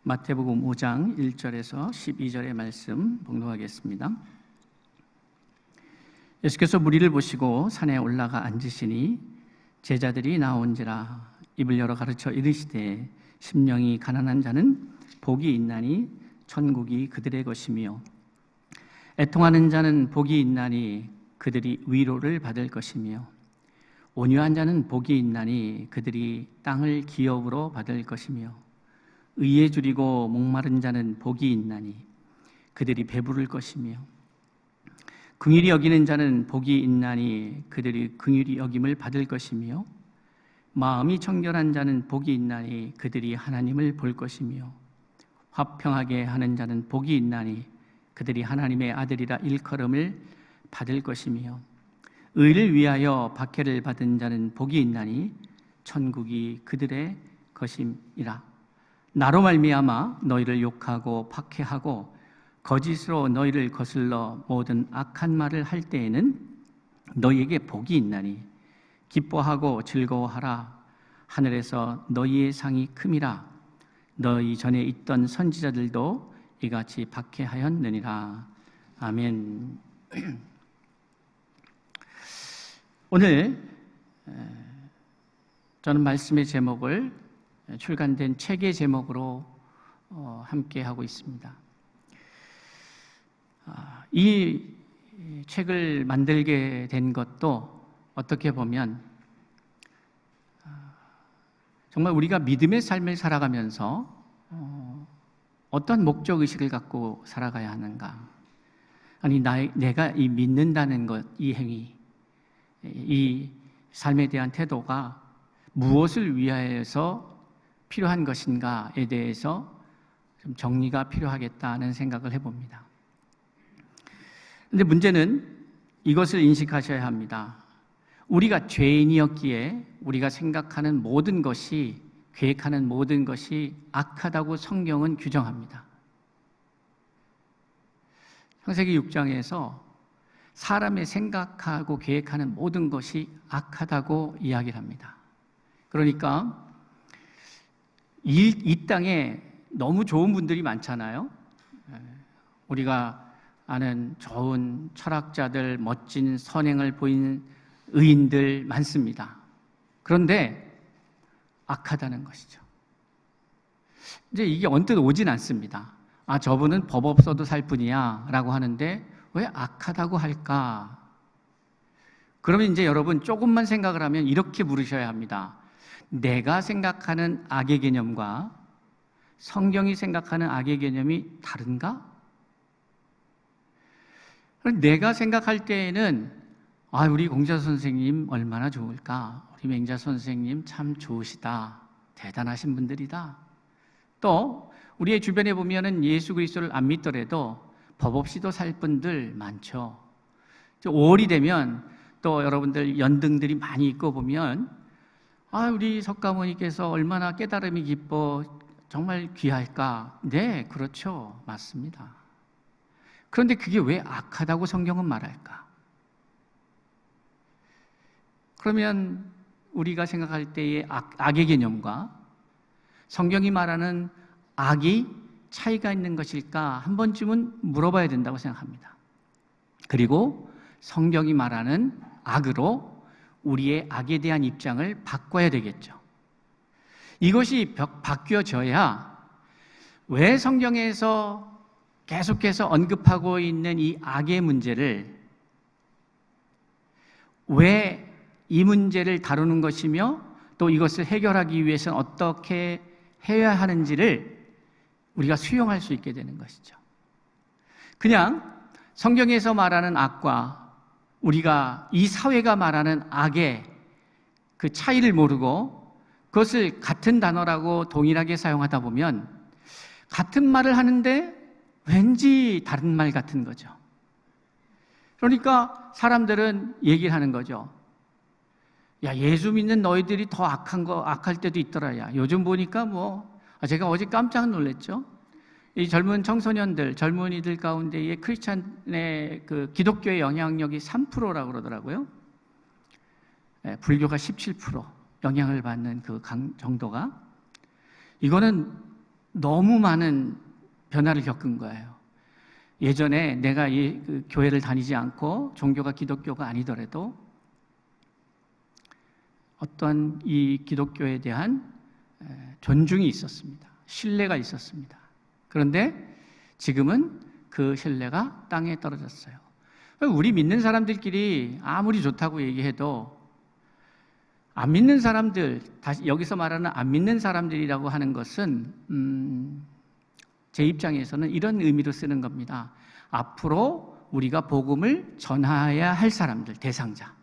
마태복음 5장 1절에서 12절의 말씀 봉독하겠습니다. 예수께서 무리를 보시고 산에 올라가 앉으시니 제자들이 나온지라 입을 열어 가르쳐 이르시되 심령이 가난한 자는 복이 있나니 천국이 그들의 것이며 애통하는 자는 복이 있나니 그들이 위로를 받을 것이며 온유한 자는 복이 있나니 그들이 땅을 기업으로 받을 것이며 의에 줄이고 목마른 자는 복이 있나니 그들이 배부를 것이며 긍휼히 여기는 자는 복이 있나니 그들이 긍휼히 여김을 받을 것이며 마음이 청결한 자는 복이 있나니 그들이 하나님을 볼 것이며 화평하게 하는 자는 복이 있나니 그들이 하나님의 아들이라 일컬음을 받을 것이며 의를 위하여 박해를 받은 자는 복이 있나니 천국이 그들의 것임이라. 나로 말미암아 너희를 욕하고 박해하고 거짓으로 너희를 거슬러 모든 악한 말을 할 때에는 너희에게 복이 있나니 기뻐하고 즐거워하라. 하늘에서 너희의 상이 큼이라. 너희 전에 있던 선지자들도 이같이 박해하였느니라. 아멘. 오늘 저는 말씀의 제목을 출간된 책의 제목으로 함께 하고 있습니다. 이 책을 만들게 된 것도 어떻게 보면 정말 우리가 믿음의 삶을 살아가면서 어떤 목적의식을 갖고 살아가야 하는가. 아니 내가 이 믿는다는 것, 이 행위, 이 삶에 대한 태도가 무엇을 위하여서 필요한 것인가에 대해서 좀 정리가 필요하겠다는 생각을 해봅니다. 그런데 문제는 이것을 인식하셔야 합니다. 우리가 죄인이었기에 우리가 생각하는 모든 것이, 계획하는 모든 것이 악하다고 성경은 규정합니다. 창세기 6장에서 사람의 생각하고 계획하는 모든 것이 악하다고 이야기를 합니다. 그러니까 이 땅에 너무 좋은 분들이 많잖아요. 우리가 아는 좋은 철학자들, 멋진 선행을 보인 의인들 많습니다. 그런데 악하다는 것이죠. 이제 이게 언뜻 오진 않습니다. 저분은 법 없어도 살 뿐이야 라고 하는데 왜 악하다고 할까? 그러면 이제 여러분 조금만 생각을 하면 이렇게 물으셔야 합니다. 내가 생각하는 악의 개념과 성경이 생각하는 악의 개념이 다른가? 내가 생각할 때에는 우리 공자 선생님 얼마나 좋을까? 우리 맹자 선생님 참 좋으시다. 대단하신 분들이다. 또 우리의 주변에 보면은 예수 그리스도를 안 믿더라도 법 없이도 살 분들 많죠. 5월이 되면 또 여러분들 연등들이 많이 있고 보면 우리 석가모니께서 얼마나 깨달음이 깊어 정말 귀할까? 네, 그렇죠. 맞습니다. 그런데 그게 왜 악하다고 성경은 말할까? 그러면 우리가 생각할 때의 악의 개념과 성경이 말하는 악이 차이가 있는 것일까? 한 번쯤은 물어봐야 된다고 생각합니다. 그리고 성경이 말하는 악으로 우리의 악에 대한 입장을 바꿔야 되겠죠. 이것이 바뀌어져야 왜 성경에서 계속해서 언급하고 있는 이 악의 문제를, 왜 이 문제를 다루는 것이며 또 이것을 해결하기 위해서는 어떻게 해야 하는지를 우리가 수용할 수 있게 되는 것이죠. 그냥 성경에서 말하는 악과 우리가 이 사회가 말하는 악의 그 차이를 모르고 그것을 같은 단어라고 동일하게 사용하다 보면 같은 말을 하는데 왠지 다른 말 같은 거죠. 그러니까 사람들은 얘기를 하는 거죠. 야, 예수 믿는 너희들이 더 악할 때도 있더라. 야, 요즘 보니까 제가 어제 깜짝 놀랐죠. 이 젊은 청소년들, 젊은이들 가운데에 크리스찬의 그 기독교의 영향력이 3%라고 그러더라고요. 불교가 17% 영향을 받는 그 정도가. 이거는 너무 많은 변화를 겪은 거예요. 예전에 내가 그 교회를 다니지 않고 종교가 기독교가 아니더라도 어떤 이 기독교에 대한 존중이 있었습니다. 신뢰가 있었습니다. 그런데 지금은 그 신뢰가 땅에 떨어졌어요. 우리 믿는 사람들끼리 아무리 좋다고 얘기해도 안 믿는 사람들, 다시 여기서 말하는 안 믿는 사람들이라고 하는 것은 제 입장에서는 이런 의미로 쓰는 겁니다. 앞으로 우리가 복음을 전해야 할 사람들, 대상자.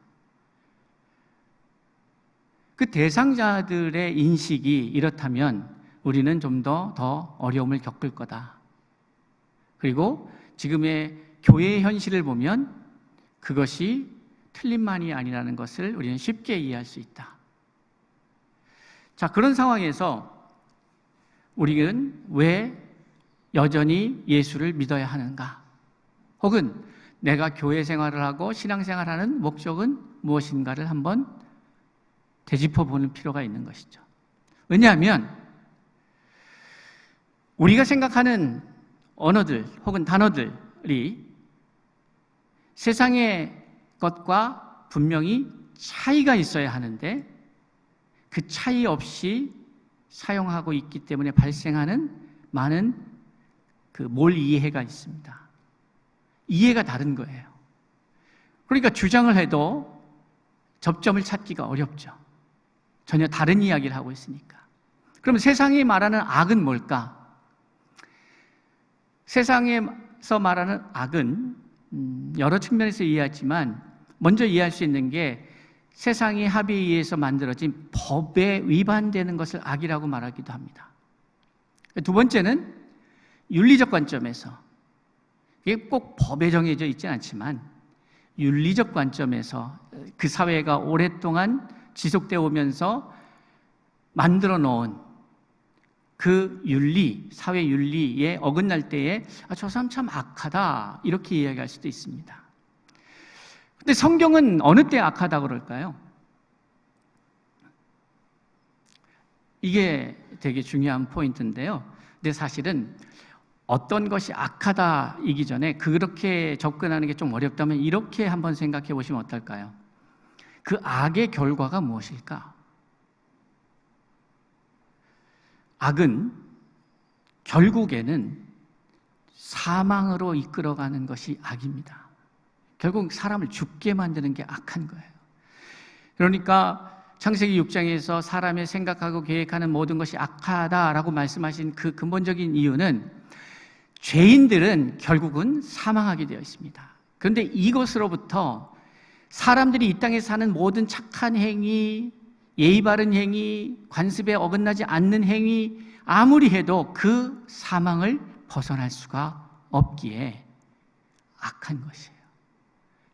그 대상자들의 인식이 이렇다면 우리는 좀 더 어려움을 겪을 거다. 그리고 지금의 교회의 현실을 보면 그것이 틀린 말이 아니라는 것을 우리는 쉽게 이해할 수 있다. 자, 그런 상황에서 우리는 왜 여전히 예수를 믿어야 하는가? 혹은 내가 교회 생활을 하고 신앙생활하는 목적은 무엇인가를 한번 되짚어 보는 필요가 있는 것이죠. 왜냐하면 우리가 생각하는 언어들 혹은 단어들이 세상의 것과 분명히 차이가 있어야 하는데 그 차이 없이 사용하고 있기 때문에 발생하는 많은 그 몰 이해가 있습니다. 이해가 다른 거예요. 그러니까 주장을 해도 접점을 찾기가 어렵죠. 전혀 다른 이야기를 하고 있으니까. 그럼 세상이 말하는 악은 뭘까? 세상에서 말하는 악은 여러 측면에서 이해하지만 먼저 이해할 수 있는 게 세상이 합의에 의해서 만들어진 법에 위반되는 것을 악이라고 말하기도 합니다. 두 번째는 윤리적 관점에서, 이게 꼭 법에 정해져 있지는 않지만 윤리적 관점에서 그 사회가 오랫동안 지속되어 오면서 만들어 놓은 그 윤리, 사회 윤리에 어긋날 때에 저 사람 참 악하다 이렇게 이야기할 수도 있습니다. 근데 성경은 어느 때 악하다고 그럴까요? 이게 되게 중요한 포인트인데요. 근데 사실은 어떤 것이 악하다이기 전에 그렇게 접근하는 게 좀 어렵다면 이렇게 한번 생각해 보시면 어떨까요? 그 악의 결과가 무엇일까? 악은 결국에는 사망으로 이끌어가는 것이 악입니다. 결국 사람을 죽게 만드는 게 악한 거예요. 그러니까 창세기 6장에서 사람의 생각하고 계획하는 모든 것이 악하다라고 말씀하신 그 근본적인 이유는 죄인들은 결국은 사망하게 되어 있습니다. 그런데 이것으로부터 사람들이 이 땅에 사는 모든 착한 행위, 예의 바른 행위, 관습에 어긋나지 않는 행위 아무리 해도 그 사망을 벗어날 수가 없기에 악한 것이에요.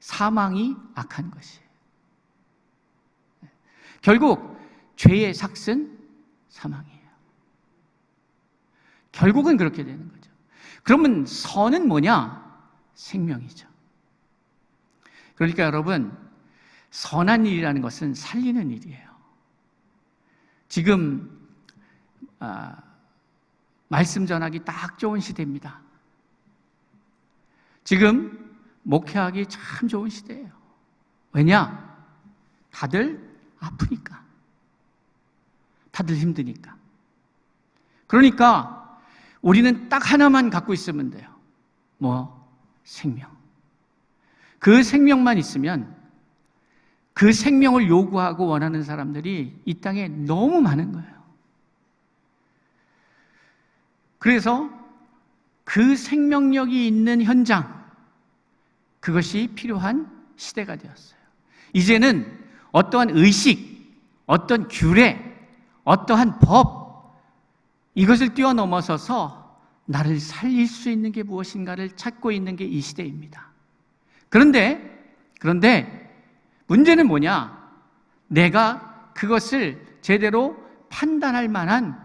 사망이 악한 것이에요. 결국 죄의 삭은 사망이에요. 결국은 그렇게 되는 거죠. 그러면 선은 뭐냐? 생명이죠. 그러니까 여러분, 선한 일이라는 것은 살리는 일이에요. 지금 말씀 전하기 딱 좋은 시대입니다. 지금 목회하기 참 좋은 시대예요. 왜냐? 다들 아프니까. 다들 힘드니까. 그러니까 우리는 딱 하나만 갖고 있으면 돼요. 생명. 그 생명만 있으면 그 생명을 요구하고 원하는 사람들이 이 땅에 너무 많은 거예요. 그래서 그 생명력이 있는 현장, 그것이 필요한 시대가 되었어요. 이제는 어떠한 의식, 어떤 규례, 어떠한 법, 이것을 뛰어넘어서서 나를 살릴 수 있는 게 무엇인가를 찾고 있는 게 이 시대입니다. 그런데 문제는 뭐냐? 내가 그것을 제대로 판단할 만한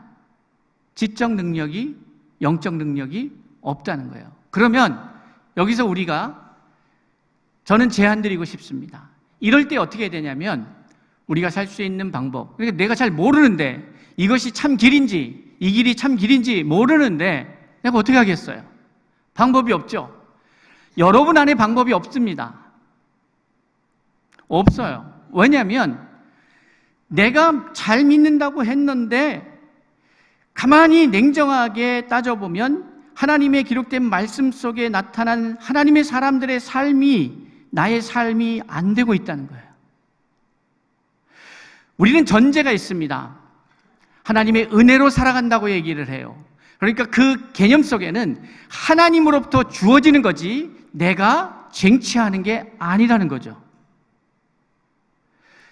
지적 능력이, 영적 능력이 없다는 거예요. 그러면 여기서 저는 제안 드리고 싶습니다. 이럴 때 어떻게 해야 되냐면 우리가 살 수 있는 방법, 그러니까 내가 잘 모르는데 이것이 참 길인지, 이 길이 참 길인지 모르는데 내가 어떻게 하겠어요? 방법이 없죠. 여러분 안에 방법이 없습니다. 없어요. 왜냐하면 내가 잘 믿는다고 했는데 가만히 냉정하게 따져보면 하나님의 기록된 말씀 속에 나타난 하나님의 사람들의 삶이 나의 삶이 안 되고 있다는 거예요. 우리는 전제가 있습니다. 하나님의 은혜로 살아간다고 얘기를 해요. 그러니까 그 개념 속에는 하나님으로부터 주어지는 거지 내가 쟁취하는 게 아니라는 거죠.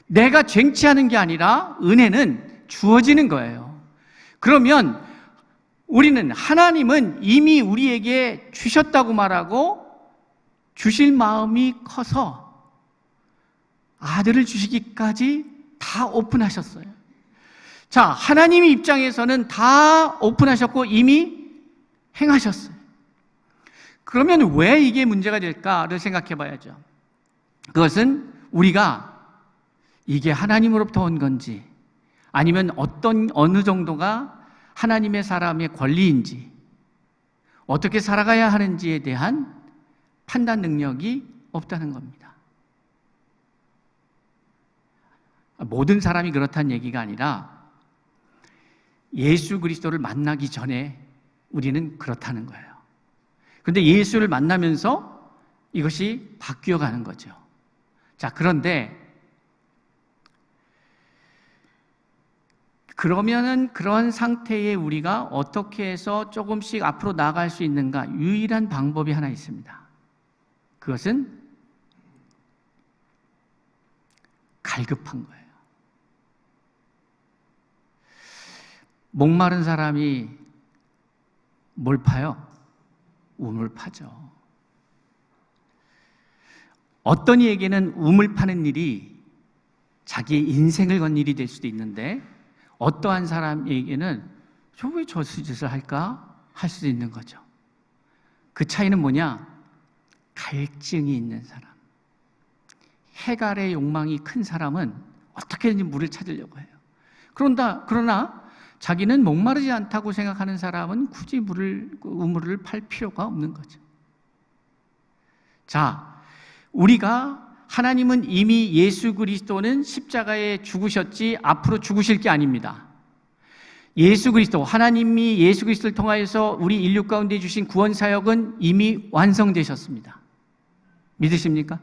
내가 쟁취하는 게 아니라 은혜는 주어지는 거예요. 그러면 우리는 하나님은 이미 우리에게 주셨다고 말하고 주실 마음이 커서 아들을 주시기까지 다 오픈하셨어요. 자, 하나님의 입장에서는 다 오픈하셨고 이미 행하셨어요. 그러면 왜 이게 문제가 될까를 생각해 봐야죠. 그것은 우리가 이게 하나님으로부터 온 건지 아니면 어느 정도가 하나님의 사람의 권리인지 어떻게 살아가야 하는지에 대한 판단 능력이 없다는 겁니다. 모든 사람이 그렇다는 얘기가 아니라 예수 그리스도를 만나기 전에 우리는 그렇다는 거예요. 그런데 예수를 만나면서 이것이 바뀌어 가는 거죠. 자, 그런데 그러면은 그런 상태에 우리가 어떻게 해서 조금씩 앞으로 나아갈 수 있는가? 유일한 방법이 하나 있습니다. 그것은 갈급한 거예요. 목마른 사람이 뭘 파요? 우물 파죠. 어떤 이에게는 우물 파는 일이 자기의 인생을 건 일이 될 수도 있는데 어떠한 사람에게는 왜 저 짓을 할까? 할 수도 있는 거죠. 그 차이는 뭐냐? 갈증이 있는 사람. 해갈의 욕망이 큰 사람은 어떻게든지 물을 찾으려고 해요. 그러나 자기는 목마르지 않다고 생각하는 사람은 굳이 우물을 팔 필요가 없는 거죠. 자, 우리가 하나님은 이미 예수 그리스도는 십자가에 죽으셨지 앞으로 죽으실 게 아닙니다. 예수 그리스도, 하나님이 예수 그리스도를 통하여서 우리 인류 가운데 주신 구원 사역은 이미 완성되셨습니다. 믿으십니까?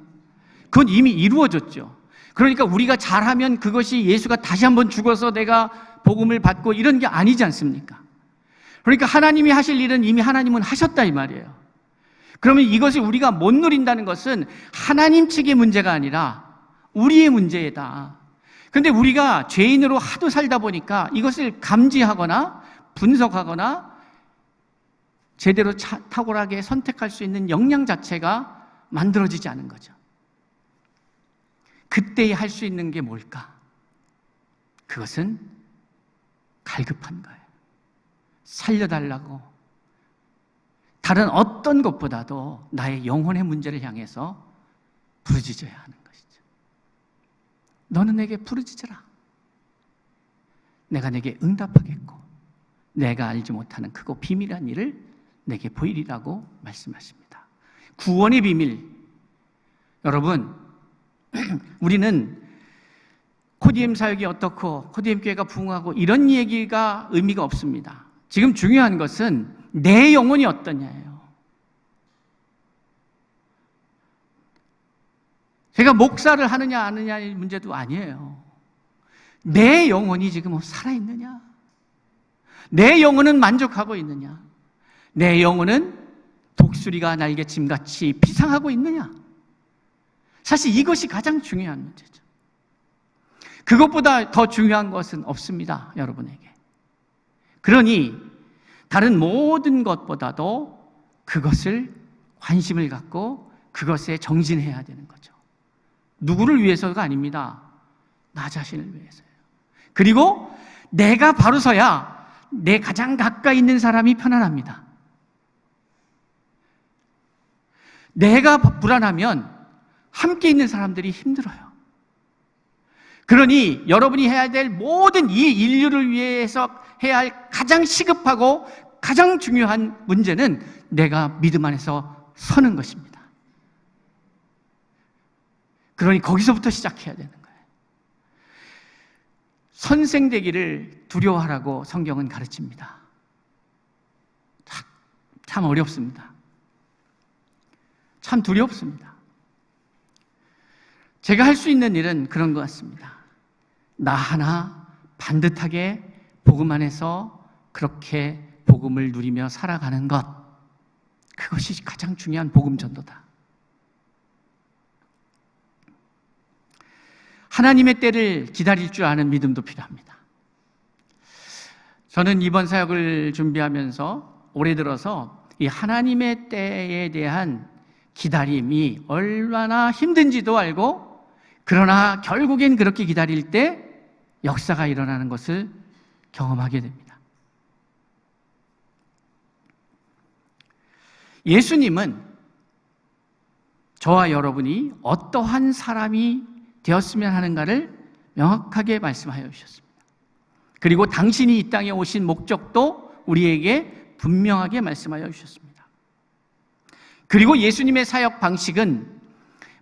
그건 이미 이루어졌죠. 그러니까 우리가 잘하면 그것이 예수가 다시 한번 죽어서 내가 복음을 받고 이런 게 아니지 않습니까? 그러니까 하나님이 하실 일은 이미 하나님은 하셨다 이 말이에요. 그러면 이것을 우리가 못 누린다는 것은 하나님 측의 문제가 아니라 우리의 문제다. 그런데 우리가 죄인으로 하도 살다 보니까 이것을 감지하거나 분석하거나 제대로 탁월하게 선택할 수 있는 역량 자체가 만들어지지 않은 거죠. 그때 할 수 있는 게 뭘까? 그것은 갈급한 거예요. 살려달라고 다른 어떤 것보다도 나의 영혼의 문제를 향해서 부르짖어야 하는 것이죠. 너는 내게 부르짖어라. 내가 내게 응답하겠고 내가 알지 못하는 크고 비밀한 일을 내게 보이리라고 말씀하십니다. 구원의 비밀. 여러분, 우리는 코디엠 사역이 어떻고 코디엠 교회가 부흥하고 이런 얘기가 의미가 없습니다. 지금 중요한 것은 내 영혼이 어떠냐예요. 제가 목사를 하느냐 안 하느냐의 문제도 아니에요. 내 영혼이 지금 살아있느냐? 내 영혼은 만족하고 있느냐? 내 영혼은 독수리가 날개침같이 비상하고 있느냐? 사실 이것이 가장 중요한 문제죠. 그것보다 더 중요한 것은 없습니다, 여러분에게. 그러니 다른 모든 것보다도 그것을 관심을 갖고 그것에 정진해야 되는 거죠. 누구를 위해서가 아닙니다. 나 자신을 위해서예요. 그리고 내가 바로 서야 내 가장 가까이 있는 사람이 편안합니다. 내가 불안하면 함께 있는 사람들이 힘들어요. 그러니 여러분이 해야 될 모든 이 인류를 위해서 해야 할 가장 시급하고 가장 중요한 문제는 내가 믿음 안에서 서는 것입니다. 그러니 거기서부터 시작해야 되는 거예요. 선생되기를 두려워하라고 성경은 가르칩니다. 참 어렵습니다. 참 두렵습니다. 제가 할 수 있는 일은 그런 것 같습니다. 나 하나 반듯하게 복음 안에서 그렇게 복음을 누리며 살아가는 것, 그것이 가장 중요한 복음 전도다. 하나님의 때를 기다릴 줄 아는 믿음도 필요합니다. 저는 이번 사역을 준비하면서 올해 들어서 이 하나님의 때에 대한 기다림이 얼마나 힘든지도 알고, 그러나 결국엔 그렇게 기다릴 때 역사가 일어나는 것을 경험하게 됩니다. 예수님은 저와 여러분이 어떠한 사람이 되었으면 하는가를 명확하게 말씀하여 주셨습니다. 그리고 당신이 이 땅에 오신 목적도 우리에게 분명하게 말씀하여 주셨습니다. 그리고 예수님의 사역 방식은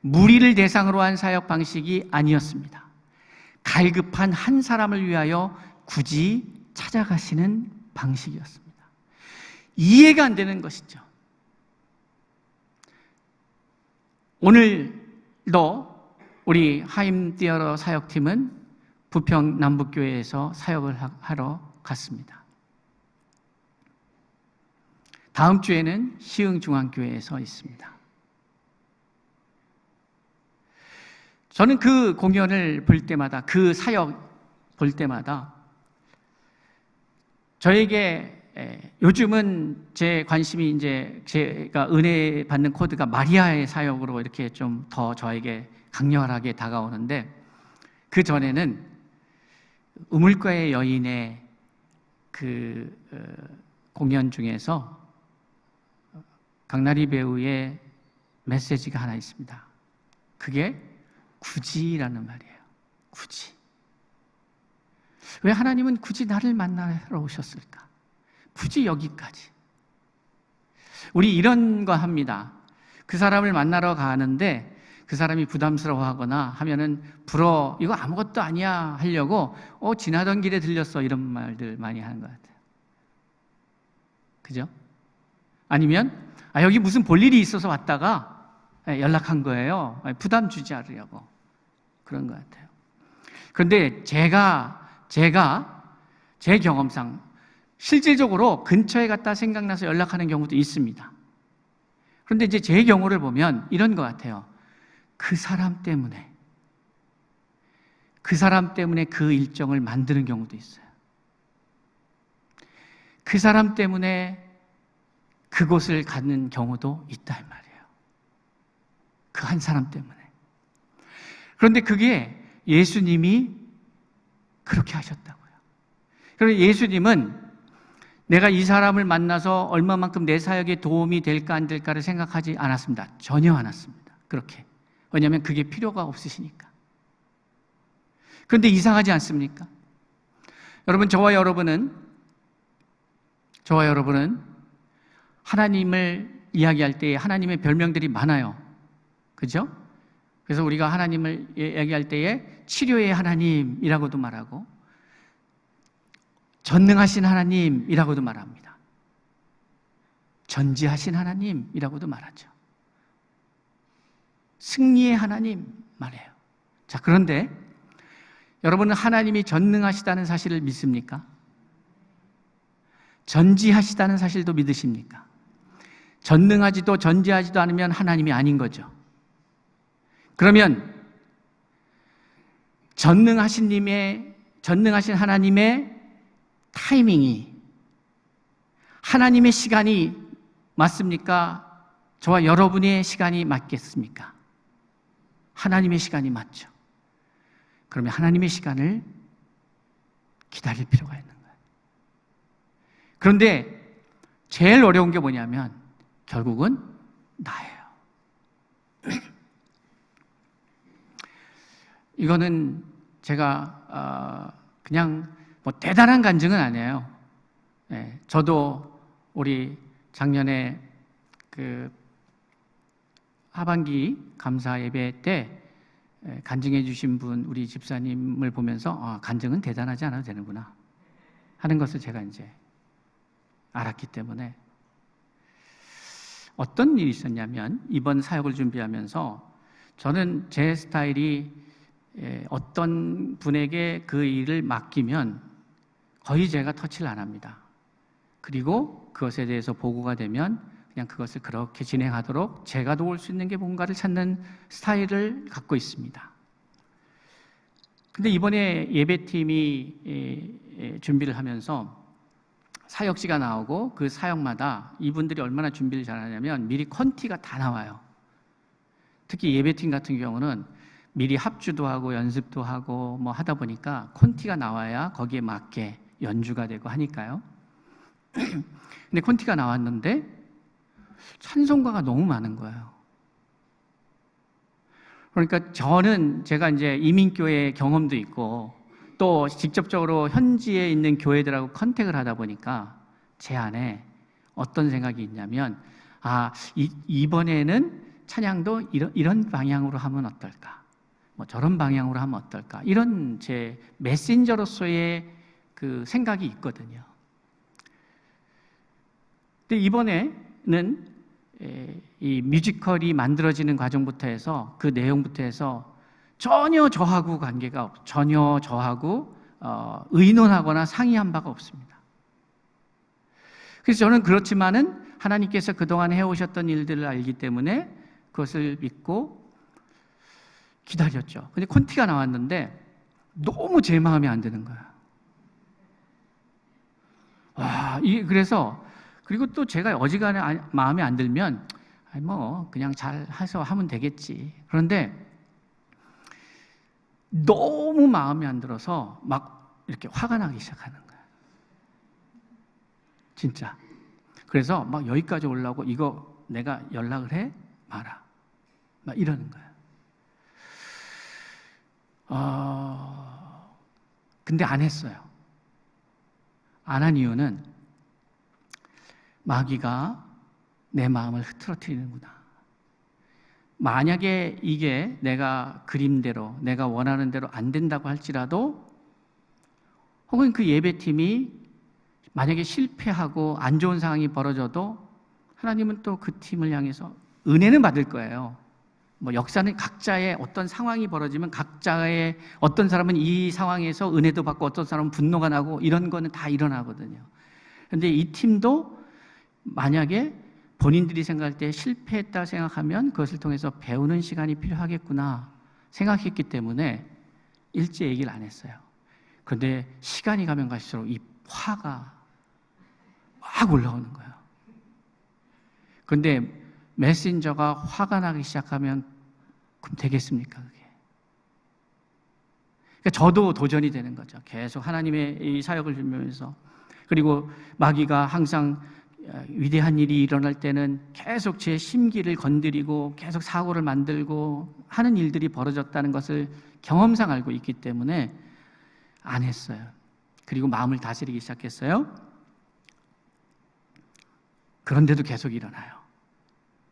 무리를 대상으로 한 사역 방식이 아니었습니다. 갈급한 한 사람을 위하여 굳이 찾아가시는 방식이었습니다. 이해가 안 되는 것이죠. 오늘도 우리 하임띠어러 사역팀은 부평 남북교회에서 사역을 하러 갔습니다. 다음 주에는 시흥중앙교회에서 있습니다. 저는 그 공연을 볼 때마다, 그 사역 볼 때마다 저에게 요즘은 제 관심이 이제 제가 은혜 받는 코드가 마리아의 사역으로 이렇게 좀 더 저에게 강렬하게 다가오는데, 그 전에는 우물가의 여인의 그 공연 중에서 강나리 배우의 메시지가 하나 있습니다. 그게 굳이라는 말이에요. 굳이. 왜 하나님은 굳이 나를 만나러 오셨을까? 굳이 여기까지. 우리 이런 거 합니다. 그 사람을 만나러 가는데 그 사람이 부담스러워하거나 하면은 이거 아무것도 아니야 하려고 지나던 길에 들렸어, 이런 말들 많이 하는 것 같아요. 그죠? 아니면 여기 무슨 볼 일이 있어서 왔다가 연락한 거예요. 부담 주지 않으려고. 그런 것 같아요. 그런데 제가 제 경험상 실질적으로 근처에 갔다 생각나서 연락하는 경우도 있습니다. 그런데 이제 제 경우를 보면 이런 것 같아요. 그 사람 때문에 그 일정을 만드는 경우도 있어요. 그 사람 때문에 그곳을 가는 경우도 있다 이 말이에요. 그 한 사람 때문에. 그런데 그게 예수님이 그렇게 하셨다고요. 그런데 예수님은 내가 이 사람을 만나서 얼마만큼 내 사역에 도움이 될까 안 될까를 생각하지 않았습니다. 전혀 않았습니다. 그렇게. 왜냐하면 그게 필요가 없으시니까. 그런데 이상하지 않습니까? 여러분, 저와 여러분은 하나님을 이야기할 때 하나님의 별명들이 많아요. 그죠? 그래서 우리가 하나님을 이야기할 때에 치료의 하나님이라고도 말하고 전능하신 하나님이라고도 말합니다. 전지하신 하나님이라고도 말하죠. 승리의 하나님 말해요. 자, 그런데 여러분은 하나님이 전능하시다는 사실을 믿습니까? 전지하시다는 사실도 믿으십니까? 전능하지도 전지하지도 않으면 하나님이 아닌 거죠. 그러면 전능하신 하나님의 타이밍이, 하나님의 시간이 맞습니까? 저와 여러분의 시간이 맞겠습니까? 하나님의 시간이 맞죠. 그러면 하나님의 시간을 기다릴 필요가 있는 거예요. 그런데 제일 어려운 게 뭐냐면 결국은 나예요. 이거는 제가 그냥 뭐 대단한 간증은 아니에요. 예, 저도 우리 작년에 그 하반기 감사 예배 때 간증해 주신 분 우리 집사님을 보면서 간증은 대단하지 않아도 되는구나 하는 것을 제가 이제 알았기 때문에 어떤 일이 있었냐면 이번 사역을 준비하면서 저는 제 스타일이 어떤 분에게 그 일을 맡기면 거의 제가 터치를 안 합니다. 그리고 그것에 대해서 보고가 되면 그냥 그것을 그렇게 진행하도록 제가 도울 수 있는 게 뭔가를 찾는 스타일을 갖고 있습니다. 근데 이번에 예배팀이 준비를 하면서 사역지가 나오고 그 사역마다 이분들이 얼마나 준비를 잘하냐면 미리 컨티가 다 나와요. 특히 예배팀 같은 경우는 미리 합주도 하고 연습도 하고 뭐 하다 보니까 콘티가 나와야 거기에 맞게 연주가 되고 하니까요. 근데 콘티가 나왔는데 찬송가가 너무 많은 거예요. 그러니까 제가 이제 이민교회 경험도 있고 또 직접적으로 현지에 있는 교회들하고 컨택을 하다 보니까 제 안에 어떤 생각이 있냐면 이번에는 찬양도 이런 방향으로 하면 어떨까? 뭐 저런 방향으로 하면 어떨까? 이런 제 메신저로서의 그 생각이 있거든요. 근데 이번에는 이 뮤지컬이 만들어지는 과정부터 해서 그 내용부터 해서 전혀 저하고 관계가 없고 전혀 저하고 의논하거나 상의한 바가 없습니다. 그래서 저는 그렇지만은 하나님께서 그동안 해오셨던 일들을 알기 때문에 그것을 믿고 기다렸죠. 근데 콘티가 나왔는데 너무 제 마음에 안 드는 거야. 그래서 그리고 또 제가 어지간해 마음에 안 들면 뭐 그냥 잘 해서 하면 되겠지. 그런데 너무 마음에 안 들어서 막 이렇게 화가 나기 시작하는 거야. 진짜. 그래서 막 여기까지 올라오고 이거 내가 연락을 해? 마라. 막 이러는 거야. 근데 안 했어요. 안 한 이유는 마귀가 내 마음을 흐트러뜨리는구나. 만약에 이게 내가 그림대로 내가 원하는 대로 안 된다고 할지라도 혹은 그 예배팀이 만약에 실패하고 안 좋은 상황이 벌어져도 하나님은 또 그 팀을 향해서 은혜는 받을 거예요. 뭐 역사는 각자의 어떤 상황이 벌어지면 각자의 어떤 사람은 이 상황에서 은혜도 받고 어떤 사람은 분노가 나고 이런 거는 다 일어나거든요. 그런데 이 팀도 만약에 본인들이 생각할 때 실패했다 생각하면 그것을 통해서 배우는 시간이 필요하겠구나 생각했기 때문에 일찍 얘기를 안 했어요. 그런데 시간이 가면 갈수록 이 화가 막 올라오는 거예요. 그런데 메신저가 화가 나기 시작하면 그럼 되겠습니까? 그게? 그러니까 저도 도전이 되는 거죠. 계속 하나님의 이 사역을 준비하면서 그리고 마귀가 항상 위대한 일이 일어날 때는 계속 제 심기를 건드리고 계속 사고를 만들고 하는 일들이 벌어졌다는 것을 경험상 알고 있기 때문에 안 했어요. 그리고 마음을 다스리기 시작했어요. 그런데도 계속 일어나요.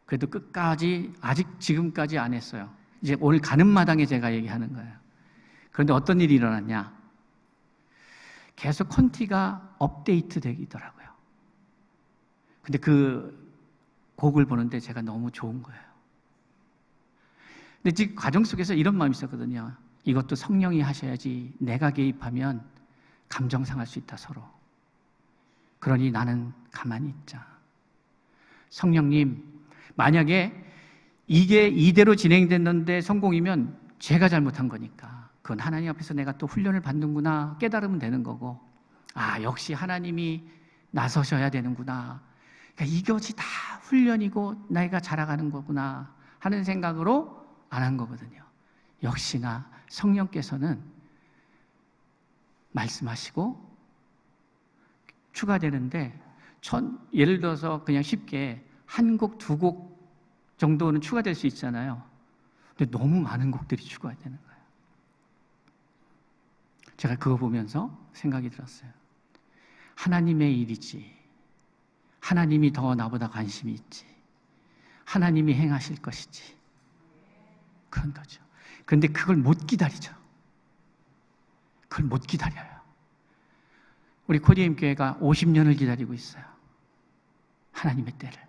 그래도 끝까지 아직 지금까지 안 했어요. 이제 오늘 가는 마당에 제가 얘기하는 거예요. 그런데 어떤 일이 일어났냐? 계속 콘티가 업데이트 되더라고요. 근데 그 곡을 보는데 제가 너무 좋은 거예요. 근데 지금 과정 속에서 이런 마음이 있었거든요. 이것도 성령이 하셔야지 내가 개입하면 감정 상할 수 있다 서로. 그러니 나는 가만히 있자. 성령님, 만약에 이게 이대로 진행됐는데 성공이면 제가 잘못한 거니까 그건 하나님 앞에서 내가 또 훈련을 받는구나 깨달으면 되는 거고 역시 하나님이 나서셔야 되는구나. 그러니까 이것이 다 훈련이고 내가 자라가는 거구나 하는 생각으로 안 한 거거든요. 역시나 성령께서는 말씀하시고 추가되는데 예를 들어서 그냥 쉽게 한 곡, 두 곡 정도는 추가될 수 있잖아요. 근데 너무 많은 곡들이 추가되는 거예요. 제가 그거 보면서 생각이 들었어요. 하나님의 일이지. 하나님이 더 나보다 관심이 있지. 하나님이 행하실 것이지. 그런 거죠. 그런데 그걸 못 기다리죠. 그걸 못 기다려요. 우리 코디엠 교회가 50년을 기다리고 있어요. 하나님의 때를.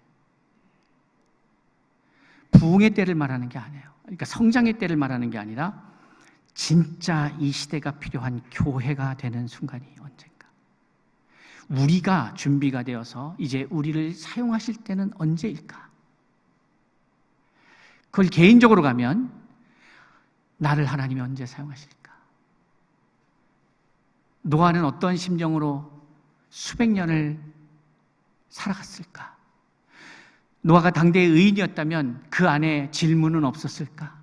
부흥의 때를 말하는 게 아니에요. 그러니까 성장의 때를 말하는 게 아니라 진짜 이 시대가 필요한 교회가 되는 순간이 언젠가. 우리가 준비가 되어서 이제 우리를 사용하실 때는 언제일까? 그걸 개인적으로 가면 나를 하나님이 언제 사용하실까? 노아는 어떤 심정으로 수백 년을 살아갔을까? 노아가 당대의 의인이었다면 그 안에 질문은 없었을까?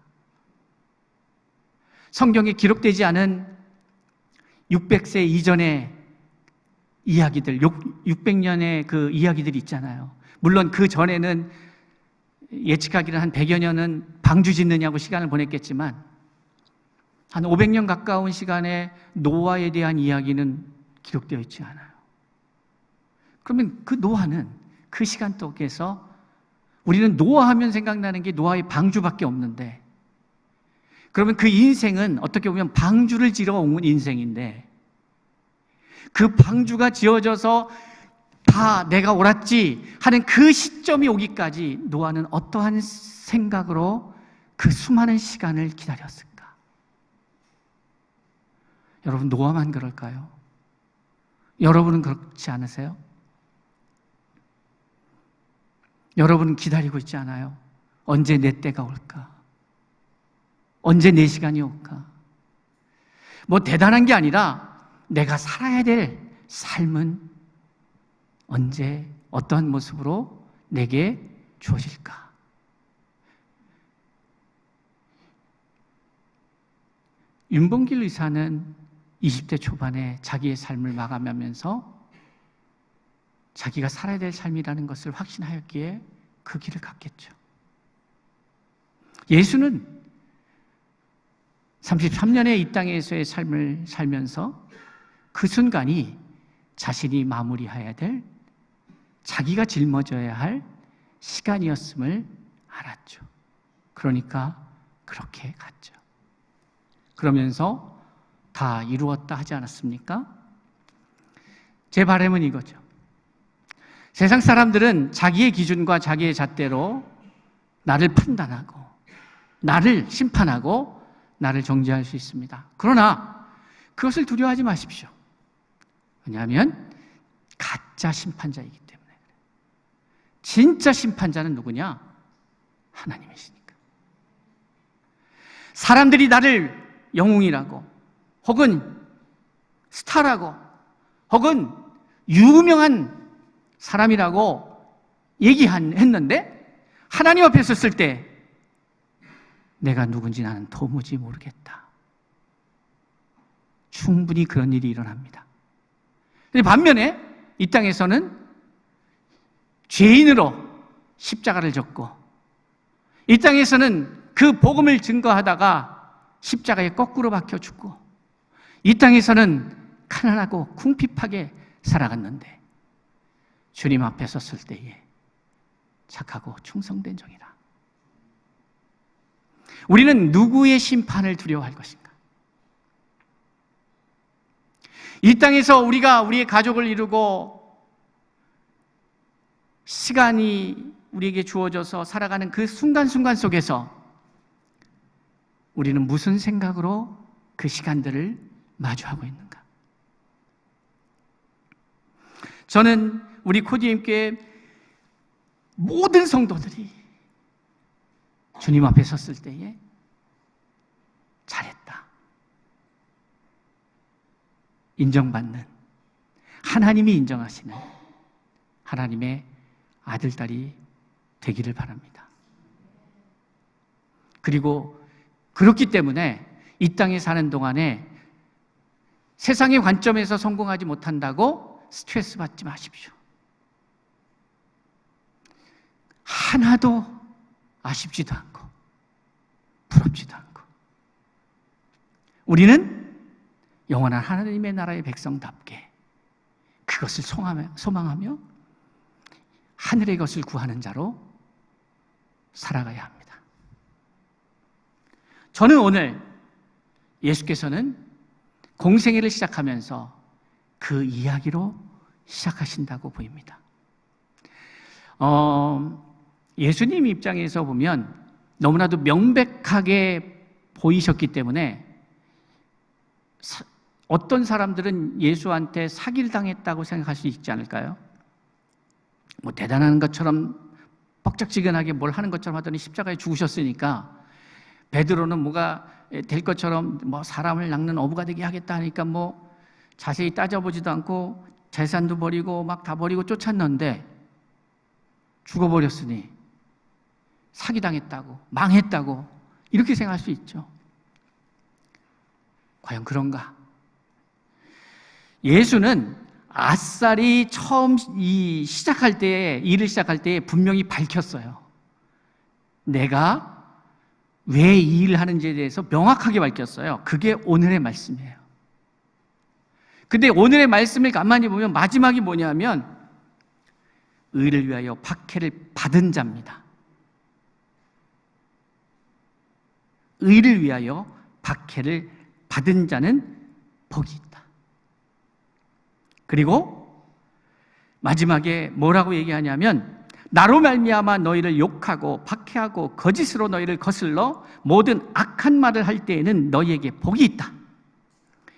성경에 기록되지 않은 600세 이전의 이야기들, 600년의 그 이야기들이 있잖아요. 물론 그 전에는 예측하기는 한 100여 년은 방주 짓느냐고 시간을 보냈겠지만 한 500년 가까운 시간에 노아에 대한 이야기는 기록되어 있지 않아요. 그러면 그 노아는 그 시간 속에서 우리는 노아 하면 생각나는 게 노아의 방주밖에 없는데, 그러면 그 인생은 어떻게 보면 방주를 지러 온 인생인데, 그 방주가 지어져서 다 내가 옳았지 하는 그 시점이 오기까지 노아는 어떠한 생각으로 그 수많은 시간을 기다렸을까? 여러분, 노아만 그럴까요? 여러분은 그렇지 않으세요? 여러분은 기다리고 있지 않아요? 언제 내 때가 올까? 언제 내 시간이 올까? 뭐 대단한 게 아니라 내가 살아야 될 삶은 언제 어떠한 모습으로 내게 주어질까? 윤봉길 의사는 20대 초반에 자기의 삶을 마감하면서 자기가 살아야 될 삶이라는 것을 확신하였기에 그 길을 갔겠죠. 예수는 33년의 이 땅에서의 삶을 살면서 그 순간이 자신이 마무리해야 될, 자기가 짊어져야 할 시간이었음을 알았죠. 그러니까 그렇게 갔죠. 그러면서 다 이루었다 하지 않았습니까? 제 바람은 이거죠. 세상 사람들은 자기의 기준과 자기의 잣대로 나를 판단하고 나를 심판하고 나를 정죄할 수 있습니다. 그러나 그것을 두려워하지 마십시오. 왜냐하면 가짜 심판자이기 때문에. 진짜 심판자는 누구냐? 하나님이시니까. 사람들이 나를 영웅이라고 혹은 스타라고 혹은 유명한 사람이라고 얘기했는데 하나님 앞에 섰을 때 내가 누군지 나는 도무지 모르겠다. 충분히 그런 일이 일어납니다. 반면에 이 땅에서는 죄인으로 십자가를 졌고, 이 땅에서는 그 복음을 증거하다가 십자가에 거꾸로 박혀 죽고, 이 땅에서는 가난하고 궁핍하게 살아갔는데 주님 앞에 섰을 때에 착하고 충성된 종이라. 우리는 누구의 심판을 두려워할 것인가? 이 땅에서 우리가 우리의 가족을 이루고 시간이 우리에게 주어져서 살아가는 그 순간순간 속에서 우리는 무슨 생각으로 그 시간들을 마주하고 있는가? 저는 우리 코디엠교회 모든 성도들이 주님 앞에 섰을 때에 잘했다, 인정받는, 하나님이 인정하시는 하나님의 아들, 딸이 되기를 바랍니다. 그리고 그렇기 때문에 이 땅에 사는 동안에 세상의 관점에서 성공하지 못한다고 스트레스 받지 마십시오. 하나도 아쉽지도 않고 부럽지도 않고, 우리는 영원한 하나님의 나라의 백성답게 그것을 소망하며 하늘의 것을 구하는 자로 살아가야 합니다. 저는 오늘 예수께서는 공생애를 시작하면서 그 이야기로 시작하신다고 보입니다. 예수님 입장에서 보면 너무나도 명백하게 보이셨기 때문에 어떤 사람들은 예수한테 사기를 당했다고 생각할 수 있지 않을까요? 뭐 대단한 것처럼 뻑적지근하게 뭘 하는 것처럼 하더니 십자가에 죽으셨으니까 베드로는 뭐가 될 것처럼 뭐 사람을 낚는 어부가 되게 하겠다 하니까 뭐 자세히 따져보지도 않고 재산도 버리고 막 다 버리고 쫓았는데 죽어버렸으니 사기당했다고 망했다고 이렇게 생각할 수 있죠. 과연 그런가? 예수는 아싸리 처음 시작할 때, 일을 시작할 때 분명히 밝혔어요. 내가 왜 이 일을 하는지에 대해서 명확하게 밝혔어요. 그게 오늘의 말씀이에요. 근데 오늘의 말씀을 가만히 보면 마지막이 뭐냐면 의를 위하여 박해를 받은 자입니다. 의를 위하여 박해를 받은 자는 복이 있다. 그리고 마지막에 뭐라고 얘기하냐면 나로 말미암아 너희를 욕하고 박해하고 거짓으로 너희를 거슬러 모든 악한 말을 할 때에는 너희에게 복이 있다.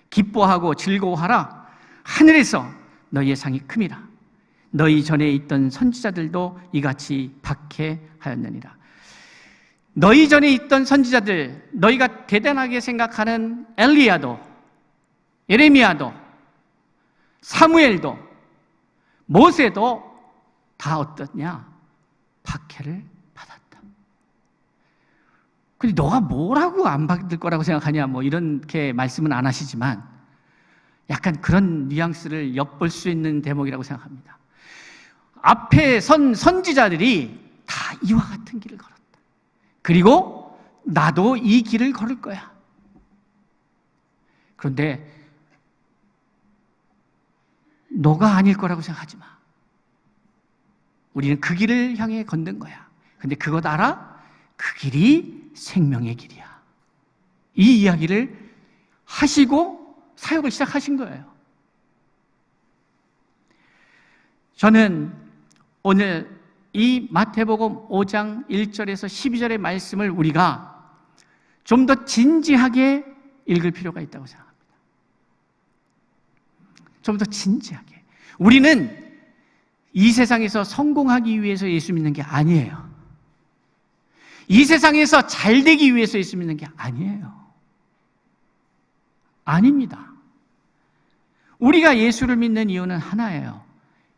기뻐하고 즐거워하라. 하늘에서 너희의 상이 큼이라. 너희 전에 있던 선지자들도 이같이 박해하였느니라. 너희 전에 있던 선지자들, 너희가 대단하게 생각하는 엘리야도, 예레미야도, 사무엘도, 모세도 다 어떻냐? 박해를 받았다. 근데 너가 뭐라고 안 받을 거라고 생각하냐? 뭐 이렇게 말씀은 안 하시지만 약간 그런 뉘앙스를 엿볼 수 있는 대목이라고 생각합니다. 앞에 선 선지자들이 다 이와 같은 길을 걸었다. 그리고 나도 이 길을 걸을 거야. 그런데 너가 아닐 거라고 생각하지 마. 우리는 그 길을 향해 걷는 거야. 근데 그것 알아? 그 길이 생명의 길이야. 이 이야기를 하시고 사역을 시작하신 거예요. 저는 오늘 이 마태복음 5장 1절에서 12절의 말씀을 우리가 좀 더 진지하게 읽을 필요가 있다고 생각합니다. 좀 더 진지하게. 우리는 이 세상에서 성공하기 위해서 예수 믿는 게 아니에요. 이 세상에서 잘 되기 위해서 예수 믿는 게 아니에요. 아닙니다. 우리가 예수를 믿는 이유는 하나예요.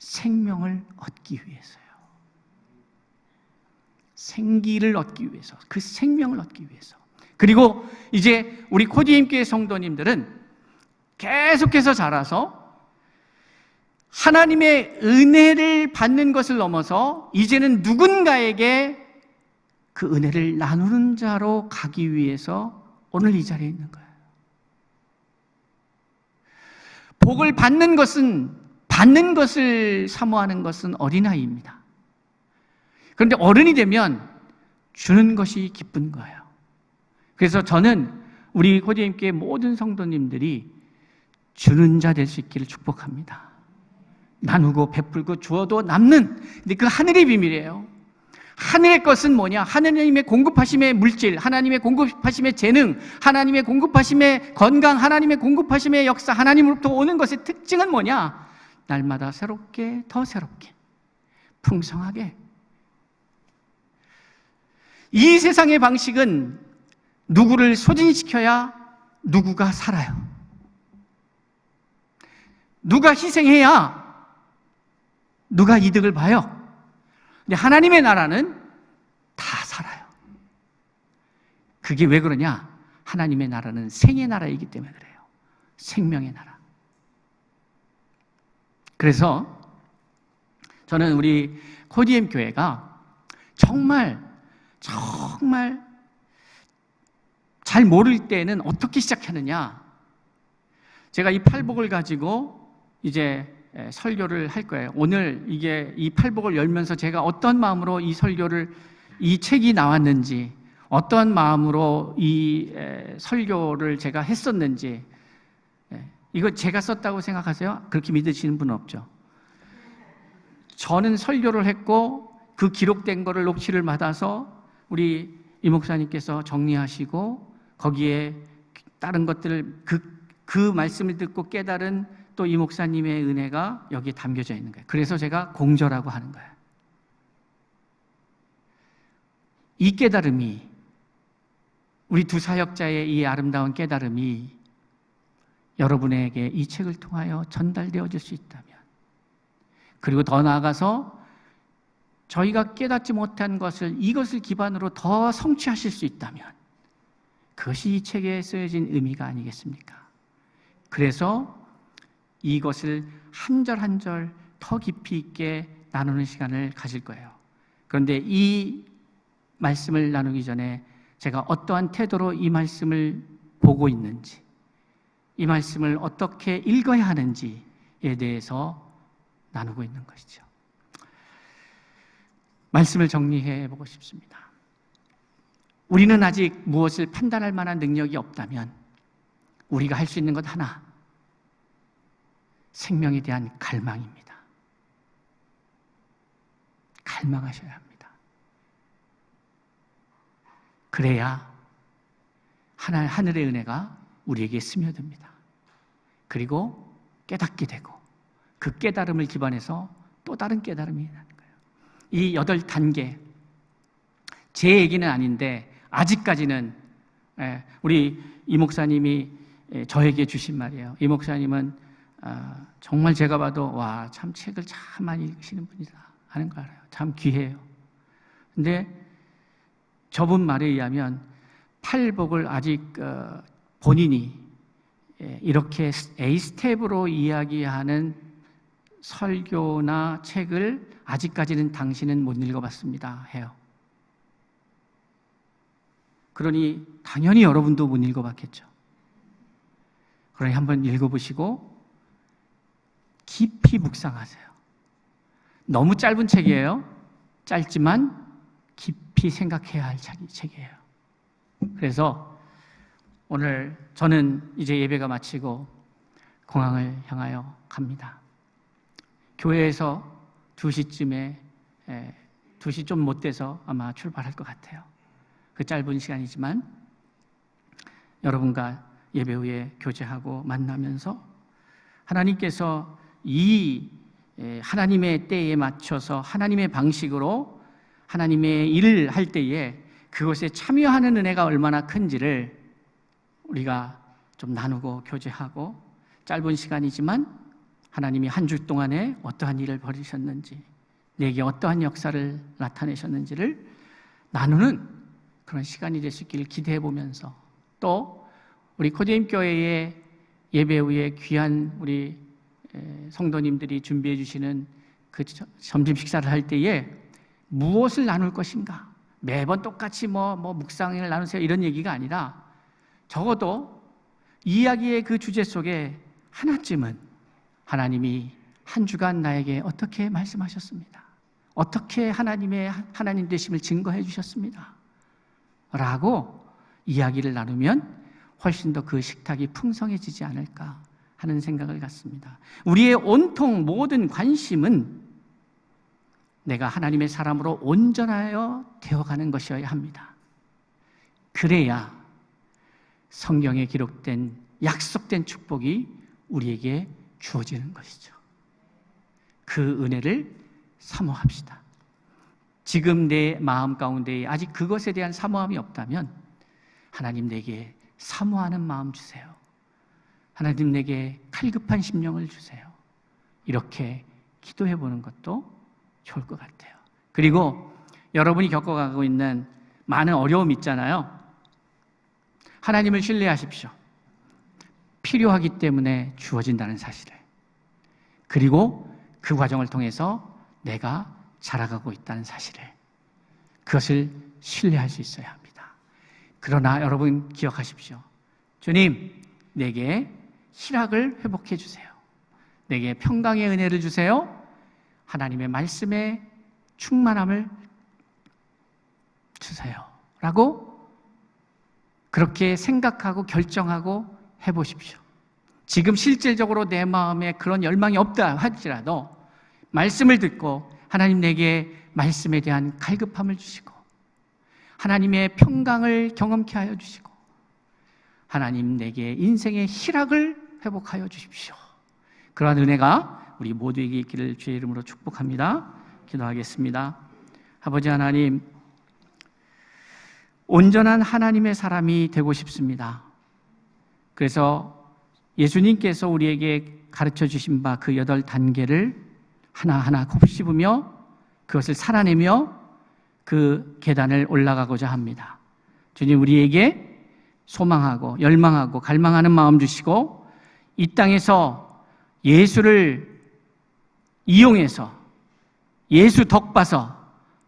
생명을 얻기 위해서요. 생기를 얻기 위해서, 그 생명을 얻기 위해서. 그리고 이제 우리 코디임교회 성도님들은 계속해서 자라서 하나님의 은혜를 받는 것을 넘어서 이제는 누군가에게 그 은혜를 나누는 자로 가기 위해서 오늘 이 자리에 있는 거예요. 복을 받는 것을 사모하는 것은 어린아이입니다. 그런데 어른이 되면 주는 것이 기쁜 거예요. 그래서 저는 우리 코디임교회 모든 성도님들이 주는 자 될 수 있기를 축복합니다. 나누고 베풀고 주어도 남는, 근데 그 하늘의 비밀이에요. 하늘의 것은 뭐냐? 하나님의 공급하심의 물질, 하나님의 공급하심의 재능, 하나님의 공급하심의 건강, 하나님의 공급하심의 역사, 하나님으로부터 오는 것의 특징은 뭐냐? 날마다 새롭게, 더 새롭게, 풍성하게. 이 세상의 방식은 누구를 소진시켜야 누구가 살아요. 누가 희생해야 누가 이득을 봐요. 근데 하나님의 나라는 다 살아요. 그게 왜 그러냐? 하나님의 나라는 생의 나라이기 때문에 그래요. 생명의 나라. 그래서 저는 우리 코디엠 교회가 정말 잘 모를 때는 어떻게 시작하느냐? 제가 이 팔복을 가지고 이제 설교를 할 거예요. 오늘 이 팔복을 열면서 제가 어떤 마음으로 이 책이 나왔는지, 어떤 마음으로 이 설교를 제가 했었는지, 이거 제가 썼다고 생각하세요? 그렇게 믿으시는 분은 없죠. 저는 설교를 했고 그 기록된 거를 녹취를 받아서 우리 이 목사님께서 정리하시고 거기에 다른 것들을 그 말씀을 듣고 깨달은 또 이 목사님의 은혜가 여기에 담겨져 있는 거예요. 그래서 제가 공저라고 하는 거예요. 이 깨달음이, 우리 두 사역자의 이 아름다운 깨달음이 여러분에게 이 책을 통하여 전달되어질 수 있다면, 그리고 더 나아가서 저희가 깨닫지 못한 이것을 기반으로 더 성취하실 수 있다면, 그것이 이 책에 쓰여진 의미가 아니겠습니까? 그래서 이것을 한 절 한 절 더 깊이 있게 나누는 시간을 가질 거예요. 그런데 이 말씀을 나누기 전에 제가 어떠한 태도로 이 말씀을 보고 있는지, 이 말씀을 어떻게 읽어야 하는지에 대해서 나누고 있는 것이죠. 말씀을 정리해 보고 싶습니다. 우리는 아직 무엇을 판단할 만한 능력이 없다면 우리가 할 수 있는 것 하나, 생명에 대한 갈망입니다. 갈망하셔야 합니다. 그래야 하늘의 은혜가 우리에게 스며듭니다. 그리고 깨닫게 되고 그 깨달음을 기반해서 또 다른 깨달음이 나는 거예요. 이 8단계, 제 얘기는 아닌데 아직까지는 우리 이 목사님이 저에게 주신 말이에요. 이 목사님은 정말 제가 봐도 와, 참 책을 참 많이 읽으시는 분이다 하는 거 알아요. 참 귀해요. 근데 저분 말에 의하면 팔복을 아직 본인이 이렇게 A 스텝으로 이야기하는 설교나 책을 아직까지는 당신은 못 읽어봤습니다 해요. 그러니 당연히 여러분도 못 읽어봤겠죠. 그러니 한번 읽어보시고 깊이 묵상하세요. 너무 짧은 책이에요. 짧지만 깊이 생각해야 할 책이에요. 그래서 오늘 저는 이제 예배가 마치고 공항을 향하여 갑니다. 교회에서 2시쯤에 2시 좀 못 돼서 아마 출발할 것 같아요. 그 짧은 시간이지만 여러분과 예배 후에 교제하고 만나면서 하나님께서 이 하나님의 때에 맞춰서 하나님의 방식으로 하나님의 일을 할 때에 그것에 참여하는 은혜가 얼마나 큰지를 우리가 좀 나누고 교제하고, 짧은 시간이지만 하나님이 한 주 동안에 어떠한 일을 벌이셨는지, 내게 어떠한 역사를 나타내셨는지를 나누는 그런 시간이 될 수 있기를 기대해 보면서, 또 우리 코디임 교회의 예배 후에 귀한 우리 성도님들이 준비해 주시는 그 점심 식사를 할 때에 무엇을 나눌 것인가? 매번 똑같이 뭐 묵상을 나누세요 이런 얘기가 아니라 적어도 이야기의 그 주제 속에 하나쯤은 하나님이 한 주간 나에게 어떻게 말씀하셨습니다. 어떻게 하나님 되심을 증거해 주셨습니다. 라고 이야기를 나누면 훨씬 더 그 식탁이 풍성해지지 않을까 하는 생각을 갖습니다. 우리의 온통 모든 관심은 내가 하나님의 사람으로 온전하여 되어가는 것이어야 합니다. 그래야 성경에 기록된 약속된 축복이 우리에게 주어지는 것이죠. 그 은혜를 사모합시다. 지금 내 마음 가운데 아직 그것에 대한 사모함이 없다면 하나님 내게 사모하는 마음 주세요. 하나님 내게 칼급한 심령을 주세요. 이렇게 기도해 보는 것도 좋을 것 같아요. 그리고 여러분이 겪어가고 있는 많은 어려움 있잖아요. 하나님을 신뢰하십시오. 필요하기 때문에 주어진다는 사실을. 그리고 그 과정을 통해서 내가 자라가고 있다는 사실을. 그것을 신뢰할 수 있어야 합니다. 그러나 여러분 기억하십시오. 주님, 내게 희락을 회복해 주세요. 내게 평강의 은혜를 주세요. 하나님의 말씀에 충만함을 주세요. 라고 그렇게 생각하고 결정하고 해보십시오. 지금 실질적으로 내 마음에 그런 열망이 없다 할지라도 말씀을 듣고 하나님 내게 말씀에 대한 갈급함을 주시고 하나님의 평강을 경험케 하여 주시고 하나님 내게 인생의 희락을 회복하여 주십시오. 그러한 은혜가 우리 모두에게 있기를 주의 이름으로 축복합니다. 기도하겠습니다. 아버지 하나님, 온전한 하나님의 사람이 되고 싶습니다. 그래서 예수님께서 우리에게 가르쳐 주신 바 그 8단계를 하나하나 곱씹으며 그것을 살아내며 그 계단을 올라가고자 합니다. 주님, 우리에게 소망하고 열망하고 갈망하는 마음 주시고 이 땅에서 예수를 이용해서 예수 덕 봐서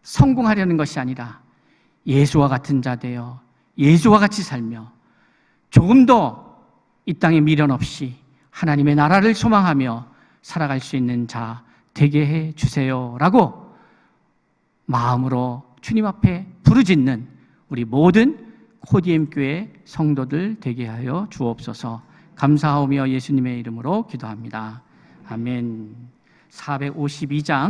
성공하려는 것이 아니라 예수와 같은 자 되어 예수와 같이 살며 조금 더 이 땅에 미련 없이 하나님의 나라를 소망하며 살아갈 수 있는 자 되게 해 주세요라고 마음으로 주님 앞에 부르짖는 우리 모든 코디엠 교회 성도들 되게 하여 주옵소서. 감사하오며 예수님의 이름으로 기도합니다. 아멘. 452장